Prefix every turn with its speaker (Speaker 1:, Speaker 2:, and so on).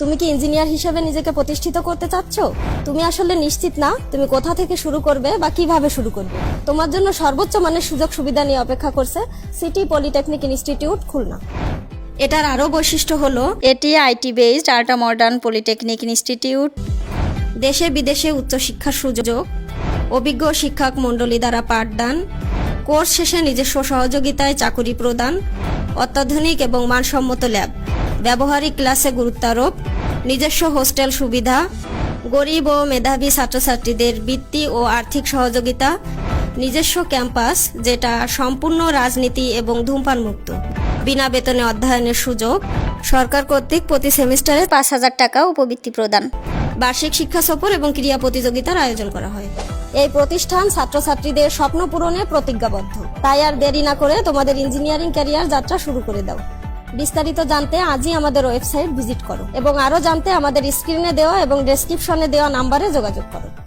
Speaker 1: তুমি কি ইঞ্জিনিয়ার হিসেবে নিজেকে প্রতিষ্ঠিত করতে চাচ্ছ? তুমি আসলে নিশ্চিত না তুমি কোথা থেকে শুরু করবে বা কিভাবে শুরু করবে। তোমার জন্য সর্বোচ্চ মানের সুযোগ সুবিধা নিয়ে অপেক্ষা করছে সিটি পলিটেকনিক ইনস্টিটিউট খুলনা। এটার আরও বৈশিষ্ট্য হলো এটি IT based ultra modern polytechnic institute. দেশে বিদেশে উচ্চশিক্ষার সুযোগ, অভিজ্ঞ শিক্ষক মণ্ডলী দ্বারা পাঠদান, কোর্স শেষে নিজস্ব সহযোগিতায় চাকুরি প্রদান, অত্যাধুনিক এবং মানসম্মত ল্যাব, ব্যবহারিক ক্লাসে গুরুত্ব আরোপ, নিজস্ব হোস্টেল সুবিধা, গরিব ও মেধাবী ছাত্রছাত্রীদের বৃত্তি ও আর্থিক সহযোগিতা, নিজস্ব ক্যাম্পাস যেটা সম্পূর্ণ রাজনীতি এবং ধূমপান মুক্ত, বিনা বেতনে অধ্যয়নের সুযোগ, সরকার কর্তৃক প্রতি সেমিস্টারে
Speaker 2: 5,000 টাকা উপবৃত্তি প্রদান।
Speaker 1: বার্ষিক শিক্ষা সফর এবং ক্রীড়া প্রতিযোগিতার আয়োজন করা হয়। এই প্রতিষ্ঠান ছাত্রছাত্রীদের স্বপ্ন পূরণে প্রতিজ্ঞাবদ্ধ। তাই আর দেরি না করে তোমাদের ইঞ্জিনিয়ারিং ক্যারিয়ার যাত্রা শুরু করে দাও। বিস্তারিত জানতে আজই আমাদের ওয়েবসাইট ভিজিট করো এবং আরও জানতে আমাদের স্ক্রিনে দেওয়া এবং ডেসক্রিপশনে দেওয়া নাম্বারে যোগাযোগ করো।